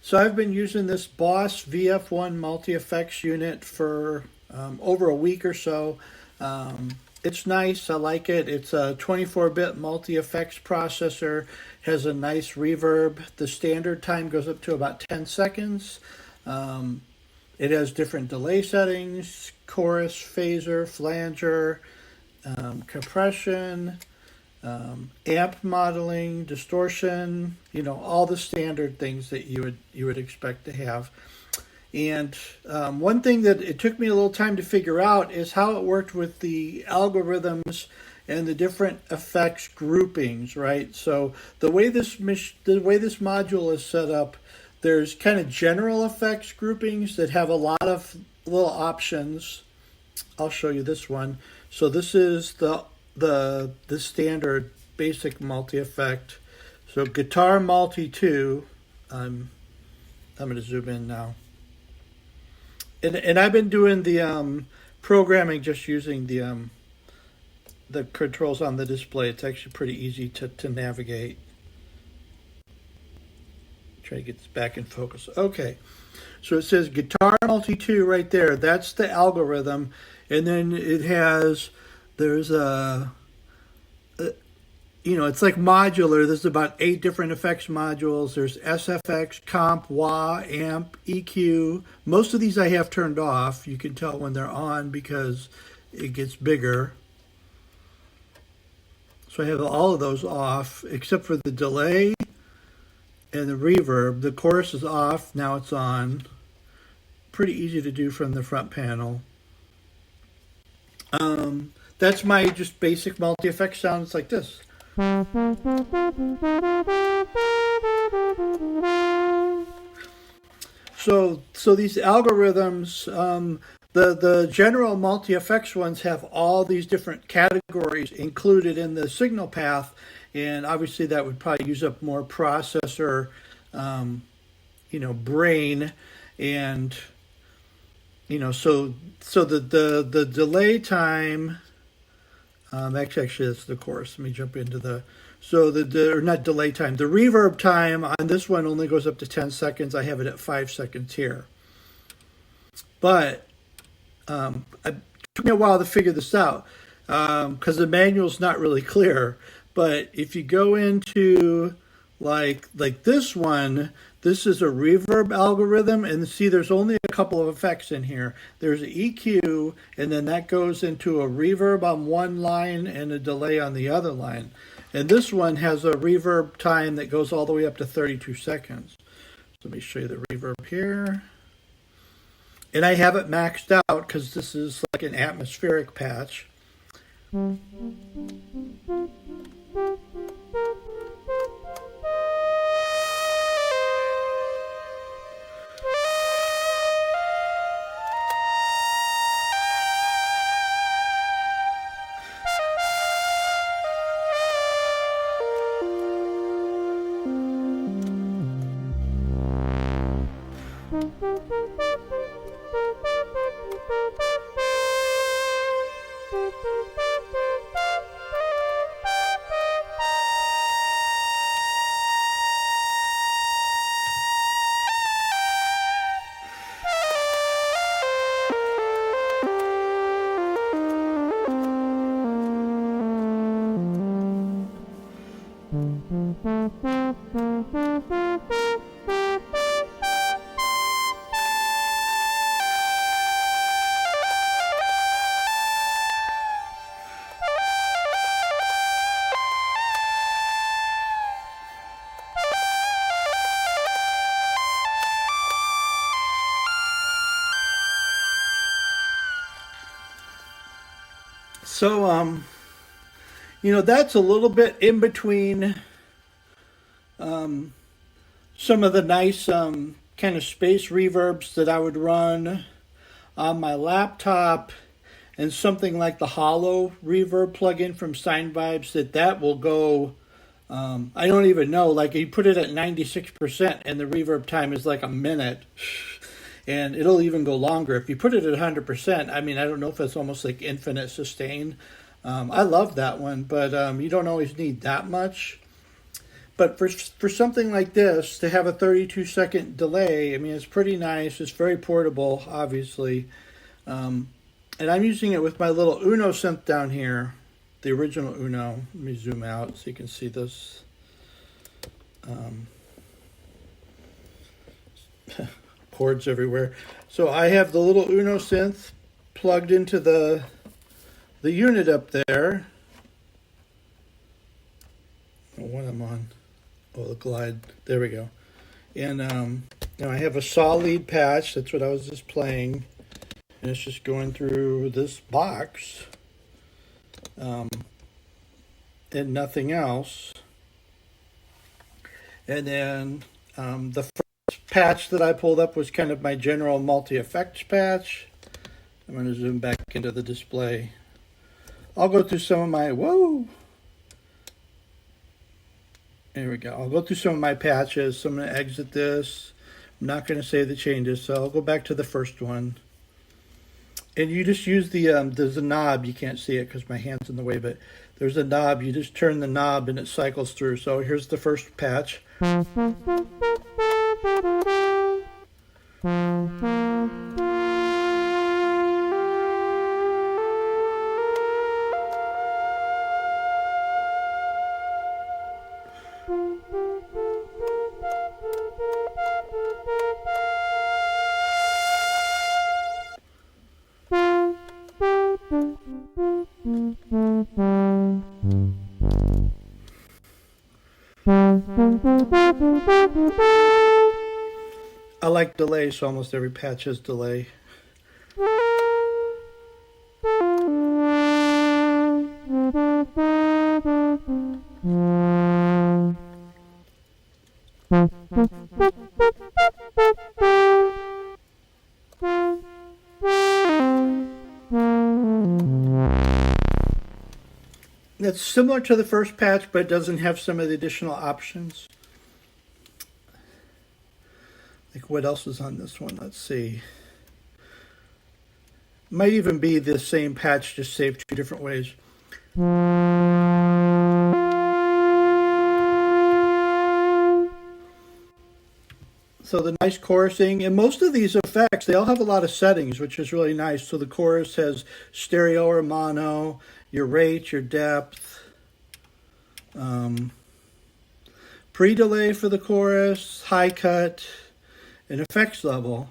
So I've been using this Boss VF-1 multi-effects unit for over a week or so. It's nice. I like it. It's a 24-bit multi-effects processor. Has a nice reverb. The standard time goes up to about 10 seconds. It has different delay settings, chorus, phaser, flanger, compression, amp modeling, distortion, all the standard things that you would expect to have. And one thing that it took me a little time to figure out is how it worked with the algorithms and the different effects groupings, right? So the way this module is set up, there's kind of general effects groupings that have a lot of little options. I'll show you this one. So this is the standard basic multi-effect. So guitar multi 2. I'm going to zoom in now. And I've been doing the programming just using the controls on the display. It's actually pretty easy to navigate. Try to get this back in focus. Okay, so it says guitar multi 2 right there. That's the algorithm, and then there's it's like modular. There's about 8 different effects modules. There's SFX, comp, wah, amp, EQ. Most of these I have turned off. You can tell when they're on because it gets bigger. So I have all of those off except for the delay and the reverb. The chorus is off. Now it's on. Pretty easy to do from the front panel. That's my just basic multi-effect sound. It's like this. So these algorithms, the general multi-effects ones have all these different categories included in the signal path, and obviously that would probably use up more processor, brain, and so the delay time. Actually, that's the chorus. Let me jump into or not delay time. The reverb time on this one only goes up to 10 seconds. I have it at 5 seconds here. But it took me a while to figure this out because the manual's not really clear. But if you go into like this one, this is a reverb algorithm, and see there's only a couple of effects in here. There's an EQ, and then that goes into a reverb on one line and a delay on the other line. And this one has a reverb time that goes all the way up to 32 seconds. So let me show you the reverb here. And I have it maxed out because this is like an atmospheric patch. So, that's a little bit in between some of the nice kind of space reverbs that I would run on my laptop, and something like the hollow reverb plugin from Sine Vibes that will go, I don't even know, like you put it at 96% and the reverb time is like a minute. And it'll even go longer. If you put it at 100%, I mean, I don't know if it's almost like infinite sustain. I love that one, but you don't always need that much. But for something like this, to have a 32-second delay, I mean, it's pretty nice. It's very portable, obviously. And I'm using it with my little Uno synth down here, the original Uno. Let me zoom out so you can see this. Cords everywhere. So I have the little Uno synth plugged into the unit up there. Oh, what I'm on. Oh, the glide. There we go. And I have a saw lead patch. That's what I was just playing. And it's just going through this box. And nothing else. And then the first patch that I pulled up was kind of my general multi-effects patch. I'm going to zoom back into the display. I'll go through some of my, whoa! There we go. I'll go through some of my patches. So I'm going to exit this. I'm not going to save the changes, so I'll go back to the first one. And you just use there's a knob. You can't see it because my hand's in the way, but there's a knob. You just turn the knob and it cycles through. So here's the first patch. I like delay, so almost every patch has delay. It's similar to the first patch, but it doesn't have some of the additional options. Like what else is on this one? Let's see. Might even be the same patch, just saved two different ways. So the nice chorusing, and most of these effects, they all have a lot of settings, which is really nice. So the chorus has stereo or mono, your rate, your depth, pre-delay for the chorus, high cut, and effects level.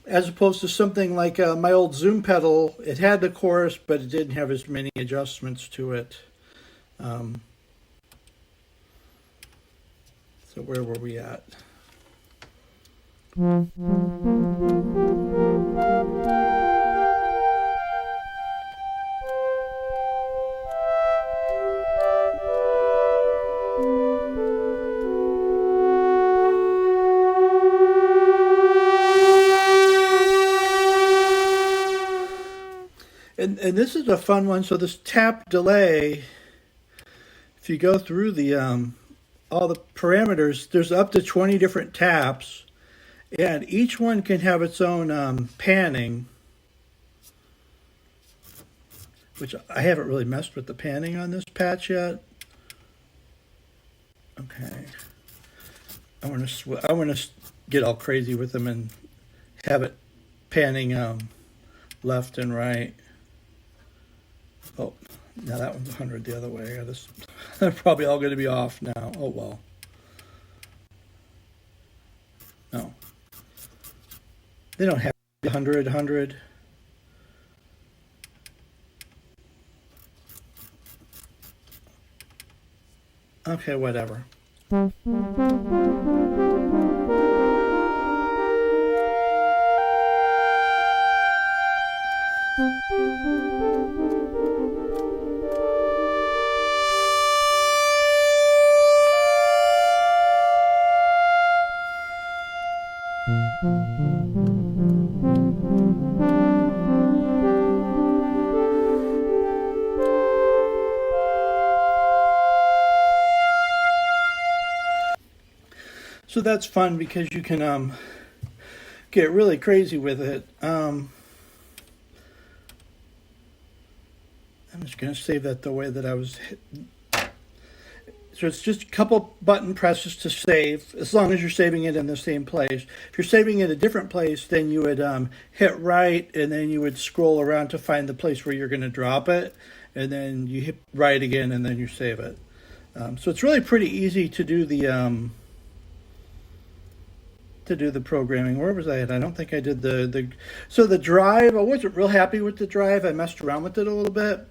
As opposed to something like my old Zoom pedal, it had the chorus, but it didn't have as many adjustments to it. So where were we at? And this is a fun one. So this tap delay, if you go through the all the parameters, there's up to 20 different taps, and each one can have its own panning, which I haven't really messed with the panning on this patch yet. Okay, I want to get all crazy with them and have it panning left and right. Oh, now that one's 100 the other way. They're probably all going to be off now. Oh, well. No. They don't have 100. Okay, whatever. So that's fun because you can get really crazy with it. I'm just going to save that the way that I was. So it's just a couple button presses to save, as long as you're saving it in the same place. If you're saving it a different place, then you would hit right, and then you would scroll around to find the place where you're going to drop it, and then you hit right again, and then you save it. So it's really pretty easy to do the programming. Where was I at? I don't think I did so the drive. I wasn't real happy with the drive. I messed around with it a little bit.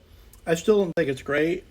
I still don't think it's great.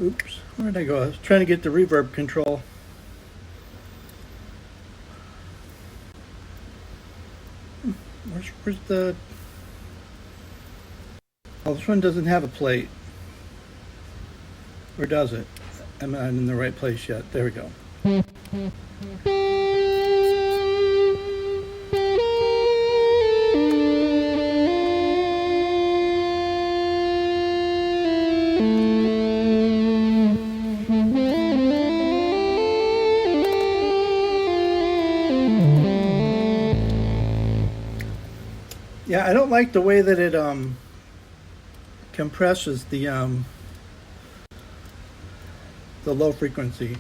Oops, where did I go? I was trying to get the reverb control. Where's the... Oh, this one doesn't have a plate. Or does it? I'm not in the right place yet. There we go. Yeah, I don't like the way that it compresses the low frequency.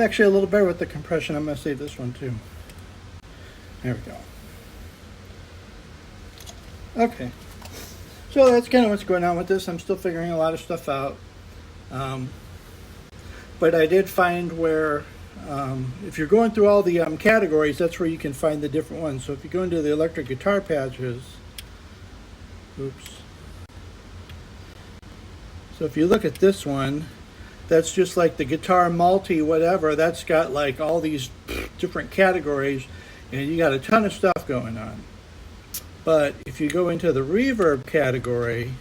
Actually a little better with the compression. I'm going to save this one too. There we go. Okay. So that's kind of what's going on with this. I'm still figuring a lot of stuff out. But I did find where, if you're going through all the categories, that's where you can find the different ones. So if you go into the electric guitar patches, oops. So if you look at this one, that's just like the guitar multi whatever. That's got like all these different categories, and you got a ton of stuff going on. But if you go into the reverb category,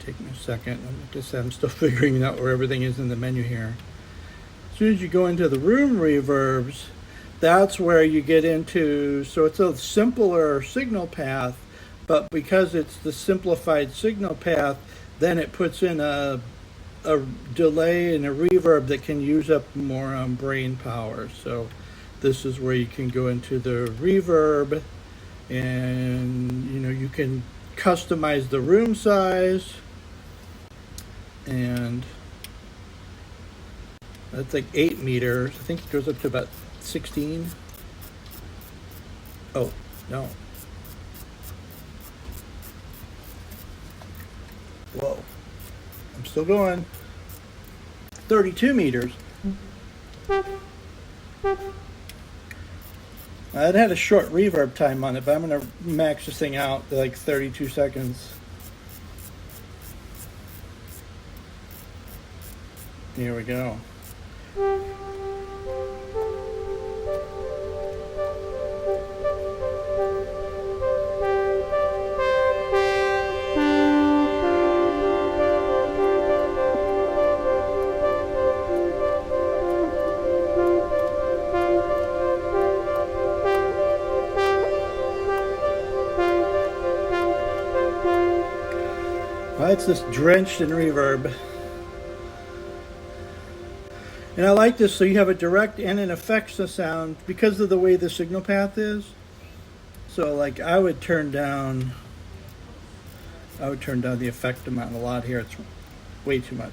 take me a second. I'm still figuring out where everything is in the menu here. As soon as you go into the room reverbs, that's where you get into, so it's a simpler signal path. But because it's the simplified signal path, then it puts in a delay and a reverb that can use up more brain power. So this is where you can go into the reverb, and you can customize the room size, and that's like 8 meters. I think it goes up to about 16. Oh, no. Whoa, I'm still going. 32 meters. It had a short reverb time on it, but I'm going to max this thing out to like 32 seconds. Here we go. It's just drenched in reverb. And I like this, so you have a direct and an effects sound because of the way the signal path is. So like I would turn down the effect amount a lot here. It's way too much.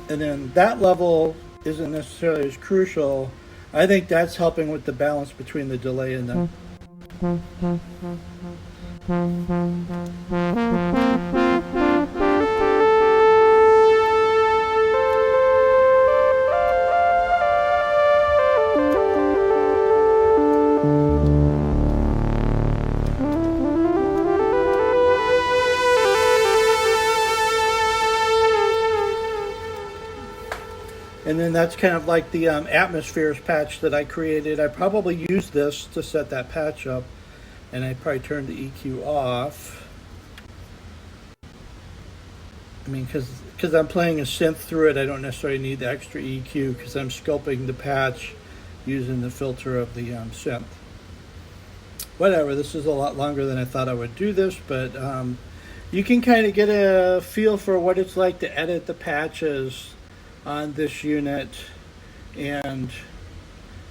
And then that level isn't necessarily as crucial. I think that's helping with the balance between the delay and the... And then that's kind of like the atmospheres patch that I created. I probably used this to set that patch up, and I probably turned the EQ off. I mean, because I'm playing a synth through it, I don't necessarily need the extra EQ because I'm scoping the patch using the filter of the synth. Whatever, this is a lot longer than I thought I would do this, but you can kind of get a feel for what it's like to edit the patches on this unit and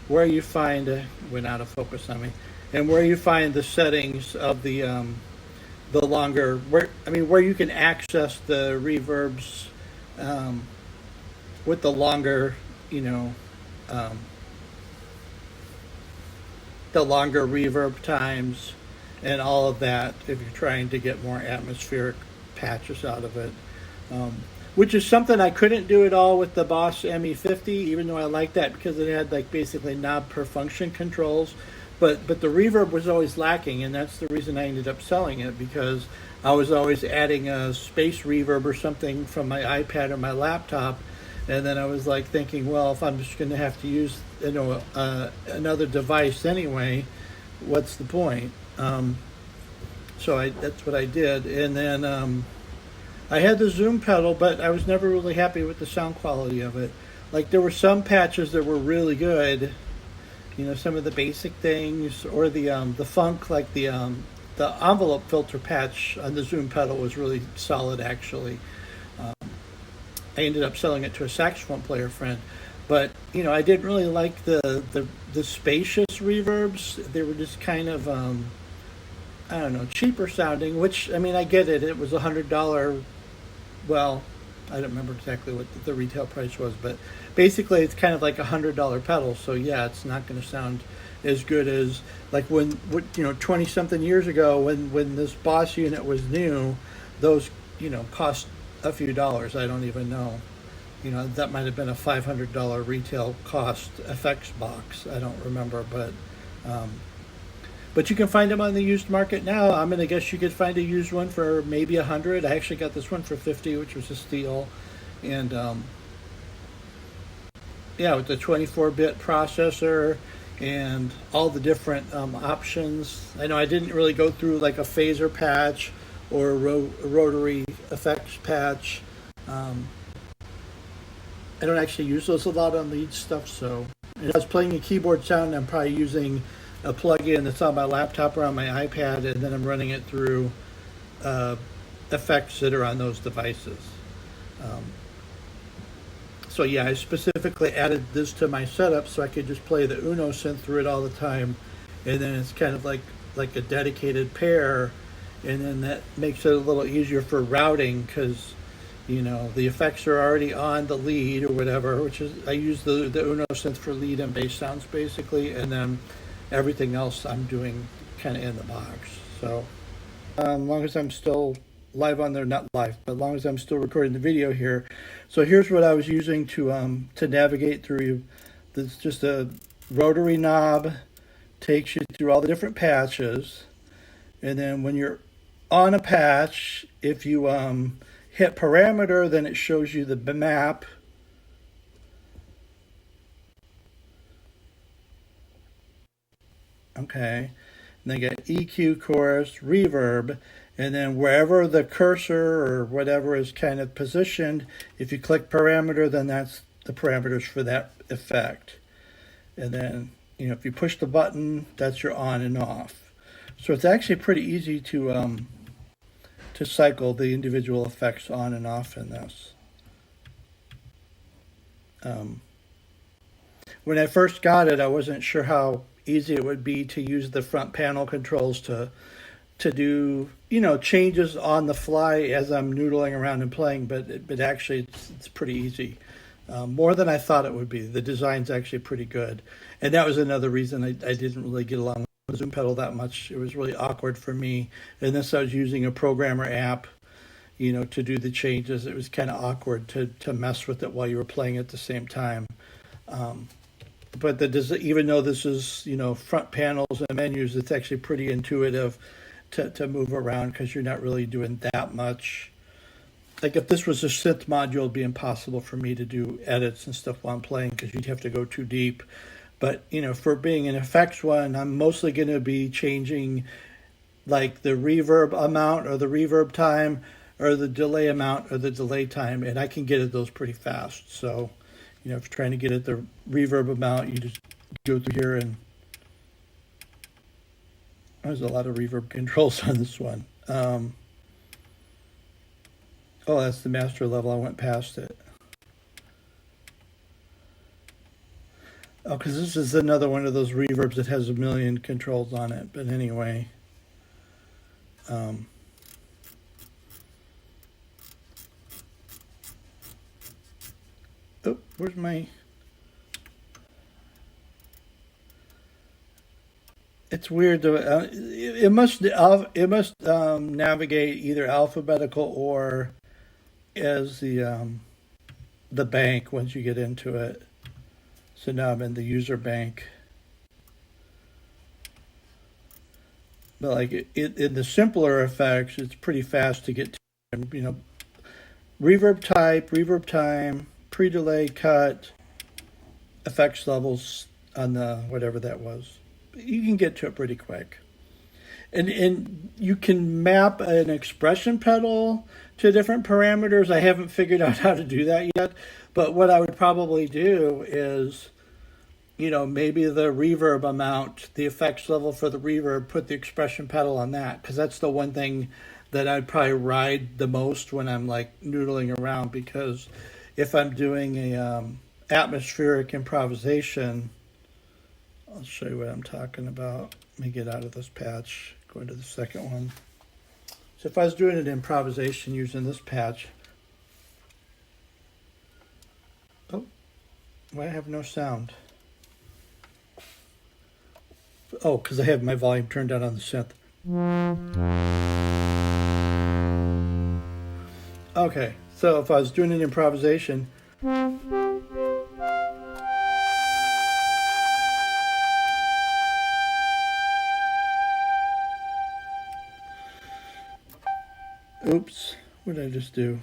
where you find went out of focus on me, and where you find the settings of the longer, where you can access the reverbs with the longer, the longer reverb times and all of that if you're trying to get more atmospheric patches out of it. Which is something I couldn't do at all with the Boss ME50, even though I like that because it had like basically knob per function controls. But the reverb was always lacking, and that's the reason I ended up selling it, because I was always adding a space reverb or something from my iPad or my laptop, and then I was like thinking, well, if I'm just going to have to use another device anyway, what's the point? So that's what I did, and then I had the zoom pedal, but I was never really happy with the sound quality of it. Like there were some patches that were really good, some of the basic things, or the funk, like the envelope filter patch on the zoom pedal was really solid actually. I ended up selling it to a saxophone player friend, but I didn't really like the spacious reverbs. They were just kind of I don't know, cheaper sounding. Which I get it. It was $100. Well, I don't remember exactly what the retail price was, but basically it's kind of like $100 pedal. So yeah, it's not going to sound as good as like when 20 something years ago when this Boss unit was new. Those cost a few dollars. I don't even know. That might have been a $500 retail cost FX box. I don't remember, but you can find them on the used market now. I'm going to guess you could find a used one for maybe $100. I actually got this one for $50, which was a steal. And with the 24-bit processor and all the different options. I know I didn't really go through like a phaser patch or a rotary effects patch. I don't actually use those a lot on lead stuff. So if I was playing a keyboard sound, I'm probably using a plug-in that's on my laptop or on my iPad, and then I'm running it through effects that are on those devices. So yeah, I specifically added this to my setup so I could just play the Uno synth through it all the time, and then it's kind of like a dedicated pair, and then that makes it a little easier for routing because the effects are already on the lead or whatever, which is I use the Uno synth for lead and bass sounds basically, and then everything else I'm doing kind of in the box. So as long as I'm still live on there, not live, but as long as I'm still recording the video here. So here's what I was using to navigate through. This just a rotary knob, takes you through all the different patches, and then when you're on a patch, if you hit parameter, then it shows you the map. Okay, and then get EQ, chorus, reverb, and then wherever the cursor or whatever is kind of positioned, if you click parameter, then that's the parameters for that effect. And then if you push the button, that's your on and off. So it's actually pretty easy to cycle the individual effects on and off in this. Um, when I first got it, I wasn't sure how easy it would be to use the front panel controls to do changes on the fly as I'm noodling around and playing, but actually it's pretty easy. More than I thought it would be. The design's actually pretty good, and that was another reason I didn't really get along with the Zoom pedal that much. It was really awkward for me, and this I was using a programmer app, to do the changes. It was kind of awkward to mess with it while you were playing at the same time. But even though this is front panels and menus, it's actually pretty intuitive to move around because you're not really doing that much. Like if this was a synth module, it'd be impossible for me to do edits and stuff while I'm playing because you'd have to go too deep. But for being an effects one, I'm mostly going to be changing like the reverb amount or the reverb time or the delay amount or the delay time, and I can get at those pretty fast. So if you're trying to get at the reverb amount, you just go through here, and there's a lot of reverb controls on this one. Oh, that's the master level. I went past it. Oh, because this is another one of those reverbs that has a million controls on it. But anyway. Oh, where's my... It's weird though. It must navigate either alphabetical or as the bank once you get into it. So now I'm in the user bank. But like in the simpler effects, it's pretty fast to get to. Reverb type, reverb time, pre-delay, cut, effects levels on the whatever that was. You can get to it pretty quick. And you can map an expression pedal to different parameters. I haven't figured out how to do that yet, but what I would probably do is, maybe the reverb amount, the effects level for the reverb, put the expression pedal on that, because that's the one thing that I'd probably ride the most when I'm like noodling around, because if I'm doing a atmospheric improvisation, I'll show you what I'm talking about. Let me get out of this patch, go into the second one. So if I was doing an improvisation using this patch, oh, why I have no sound? Oh, because I have my volume turned down on the synth. Okay, so if I was doing an improvisation, oops, what did I just do?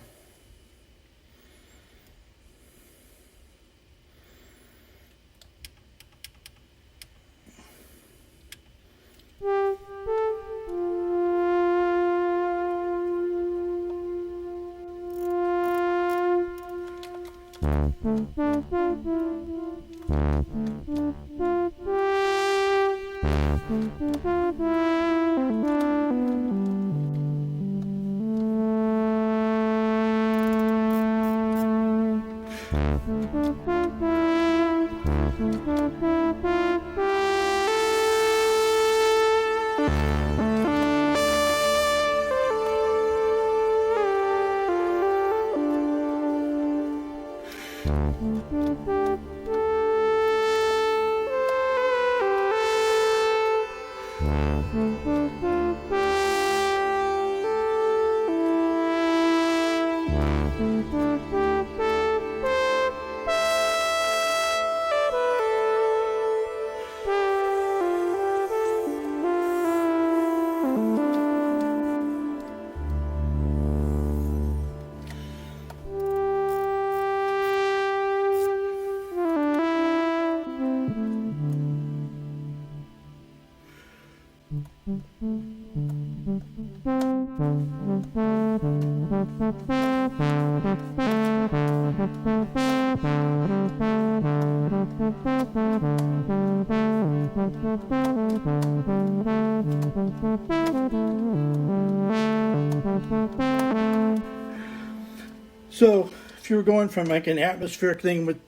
So if you were going from like an atmospheric thing with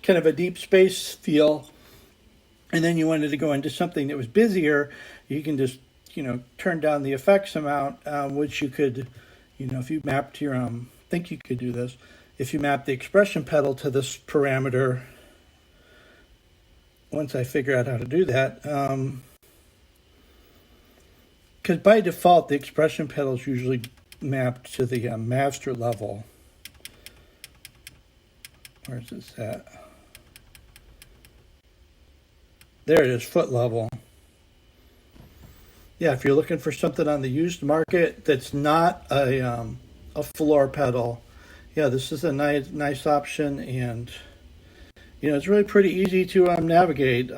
kind of a deep space feel, and then you wanted to go into something that was busier, you can just, turn down the effects amount, which you could, if you mapped your, I think you could do this, if you map the expression pedal to this parameter, once I figure out how to do that, because by default, the expression pedal is usually mapped to the master level. Where's this at? There it is, foot level. Yeah, if you're looking for something on the used market that's not a floor pedal, yeah, this is a nice option, and it's really pretty easy to navigate.